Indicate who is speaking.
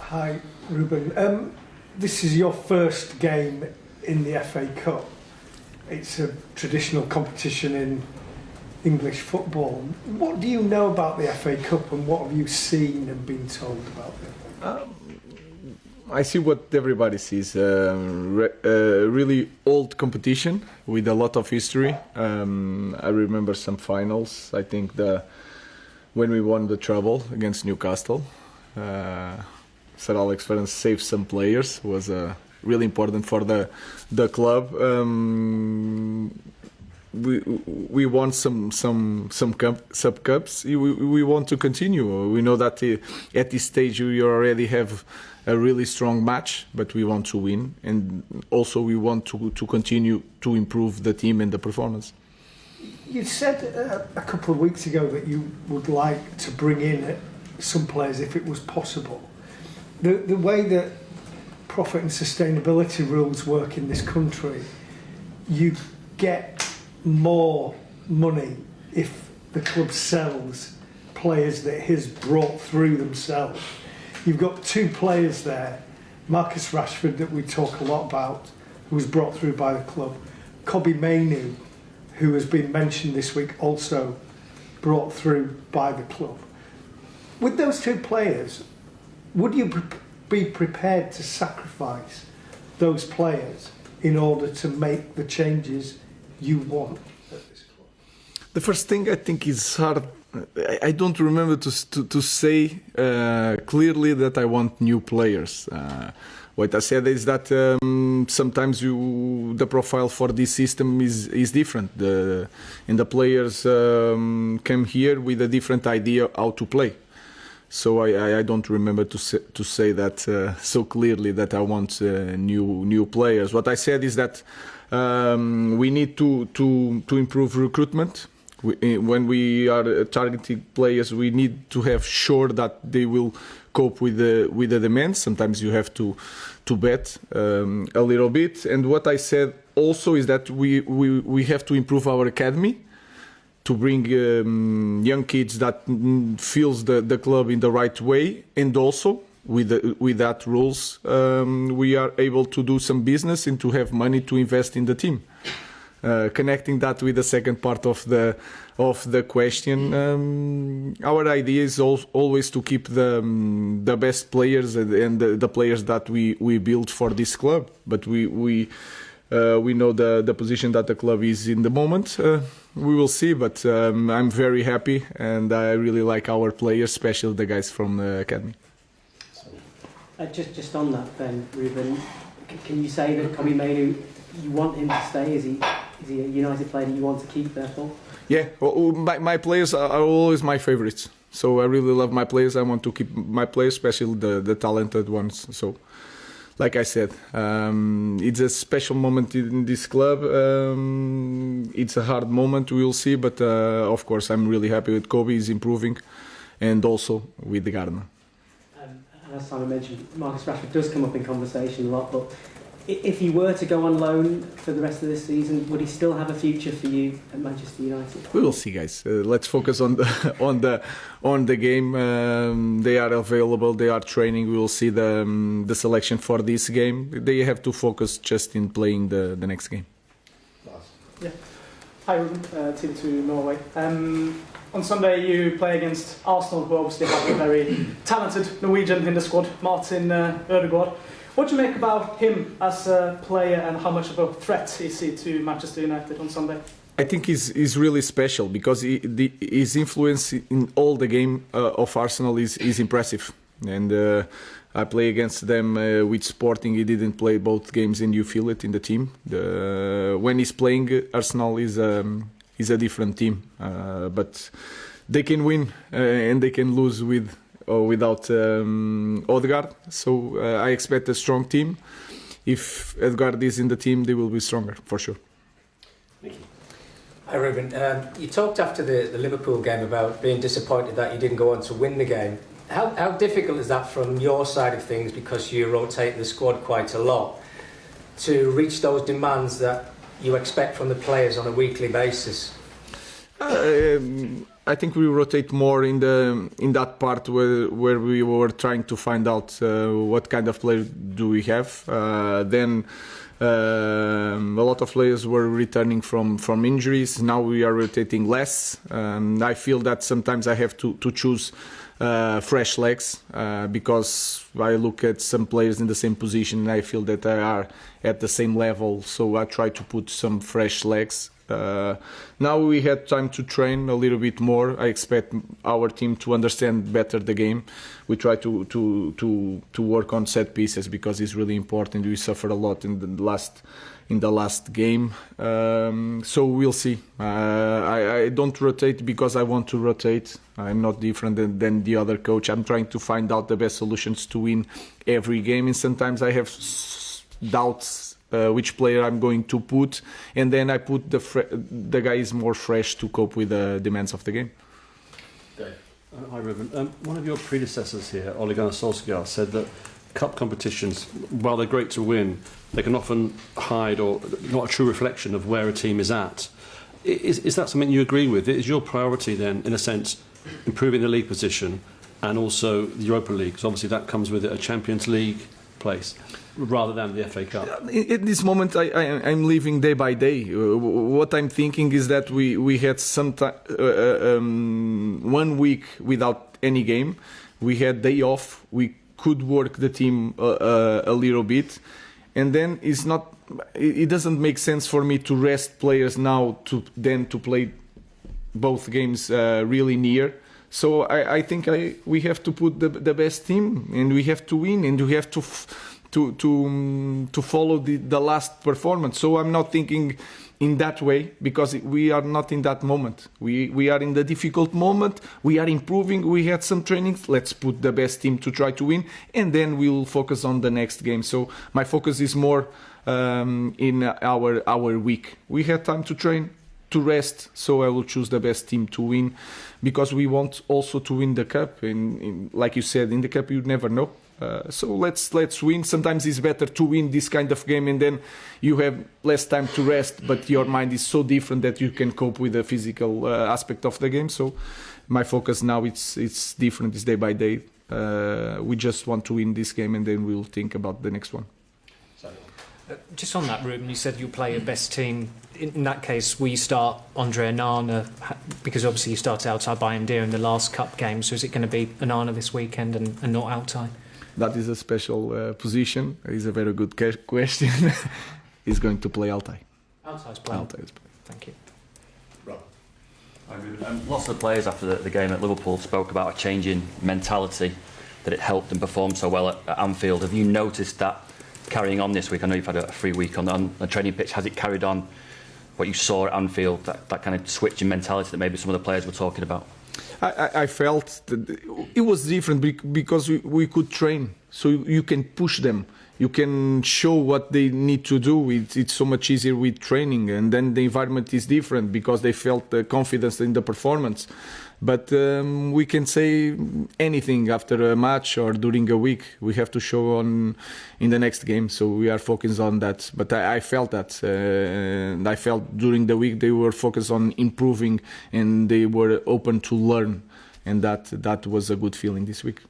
Speaker 1: Hi, Rubin. This is your first game in the FA Cup. It's a traditional competition in English football. What do you know about the FA Cup and what have you seen and been told about it?
Speaker 2: I see what everybody sees. Really old competition with a lot of history. I remember some finals. I think when we won the treble against Newcastle. Sir Alex Ferguson saved some players. Was really important for the club. We won some sub cups. We want to continue. We know that at this stage we already have a really strong match, but we want to win, and also we want to continue to improve the team and the performance.
Speaker 1: You said a couple of weeks ago that you would like to bring in some players if it was possible. The way that profit and sustainability rules work in this country, you get more money if the club sells players that it has brought through themselves. You've got two players there, Marcus Rashford, that we talk a lot about, who was brought through by the club, Kobbie Mainoo, who has been mentioned this week, also brought through by the club. With those two players, would you be prepared to sacrifice those players in order to make the changes you want at this club?
Speaker 2: The first thing I think is hard. I don't remember to say clearly that I want new players. What I said is that sometimes the profile for this system is different. And the players came here with a different idea how to play. So I don't remember to say that so clearly that I want new players. What I said is that we need to improve recruitment. When we are targeting players, we need to have sure that they will cope with the demands. Sometimes you have to bet a little bit. And what I said also is that we have to improve our academy to bring young kids that feels the club in the right way, and also with that rules we are able to do some business and to have money to invest in the team. Connecting that with the second part of the question, our idea is always to keep the best players and the players that we build for this club. But we know the position that the club is in the moment. We will see, but I'm very happy and I really like our players, especially the guys from the academy.
Speaker 3: Just on that then, Rubin, can you say that Kobbie Mainoo, you want him to stay? Is he a United player that you want to keep, therefore?
Speaker 2: Yeah, well, my players are always my favourites. So I really love my players. I want to keep my players, especially the talented ones. So, like I said, it's a special moment in this club. It's a hard moment, we will see. But of course, I'm really happy with Kobbie. He's improving, and also with the Gardner.
Speaker 3: And as Simon mentioned, Marcus Rashford does come up in conversation a lot, but if he were to go on loan for the rest of this season, would he still have a future for you at Manchester United?
Speaker 2: We will see, guys. Let's focus on the game. They are available. They are training. We will see the selection for this game. They have to focus just in playing the next game.
Speaker 4: Yeah. Hi, Rubin. TV-2 Norway. On Sunday, you play against Arsenal, who obviously have a very talented Norwegian in the squad, Martin Odegaard. What do you make about him as a player and how much of a threat is he to Manchester United on Sunday?
Speaker 2: I think he's really special because his influence in all the game of Arsenal is impressive. And I play against them with Sporting. He didn't play both games and you feel it in the team. When he's playing, Arsenal is a different team. But they can win and they can lose with or without Odegaard. So I expect a strong team. If Odegaard is in the team, they will be stronger, for sure.
Speaker 5: Thank you. Hi, Rubin. You talked after the Liverpool game about being disappointed that you didn't go on to win the game. How difficult is that from your side of things, because you rotate the squad quite a lot, to reach those demands that you expect from the players on a weekly basis?
Speaker 2: I think we rotate more in that part where we were trying to find out what kind of player do we have. Then a lot of players were returning from injuries. Now we are rotating less. I feel that sometimes I have to choose fresh legs because I look at some players in the same position and I feel that they are at the same level. So I try to put some fresh legs. Now we had time to train a little bit more. I expect our team to understand better the game. We try to work on set pieces because it's really important. We suffered a lot in the last game. So we'll see. I don't rotate because I want to rotate. I'm not different than the other coach. I'm trying to find out the best solutions to win every game, and sometimes I have doubts which player I'm going to put, and then I put the guys more fresh to cope with the demands of the game.
Speaker 6: Hi Rubin. One of your predecessors here, Odegaard, said that cup competitions, while they're great to win, they can often hide or not a true reflection of where a team is at. Is that something you agree with? Is your priority then, in a sense, improving the league position and also the Europa League? Because obviously that comes with it, a Champions League place, rather than the FA Cup.
Speaker 2: At this moment, I'm living day by day. What I'm thinking is that we had some 1 week without any game. We had day off. We could work the team a little bit, and then it doesn't make sense for me to rest players now to play both games really near. So I think we have to put the best team, and we have to win, and we have to follow the last performance. So I'm not thinking in that way because we are not in that moment. We are in the difficult moment. We are improving. We had some trainings. Let's put the best team to try to win, and then we'll focus on the next game. So my focus is more in our week. We had time to train, to rest, so I will choose the best team to win because we want also to win the cup. And like you said, in the cup you never know. So let's win. Sometimes it's better to win this kind of game and then you have less time to rest, but your mind is so different that you can cope with the physical aspect of the game. So my focus now it's different. It's day by day. We just want to win this game and then we'll think about the next one.
Speaker 7: Just on that, Rubin, you said you'll play your best team. In that case, will you start Andre Onana? Because obviously you started outside by Ndia in the last cup game. So is it going to be Onana this weekend and not Altai?
Speaker 2: That is a special position. It's a very good question. He's going to play Altai.
Speaker 7: Altai's playing.
Speaker 2: Altai's playing.
Speaker 7: Thank you.
Speaker 8: Lots of the players after the game at Liverpool spoke about a change in mentality, that it helped them perform so well at Anfield. Have you noticed that carrying on this week? I know you've had a free week on the training pitch. Has it carried on what you saw at Anfield, that kind of switch in mentality that maybe some of the players were talking about?
Speaker 2: I felt that it was different because we could train, so you can push them, you can show what they need to do. It's so much easier with training, and then the environment is different because they felt the confidence in the performance. But we can say anything after a match or during a week. We have to show in the next game, so we are focused on that. But I felt that. I felt during the week they were focused on improving and they were open to learn, and that was a good feeling this week.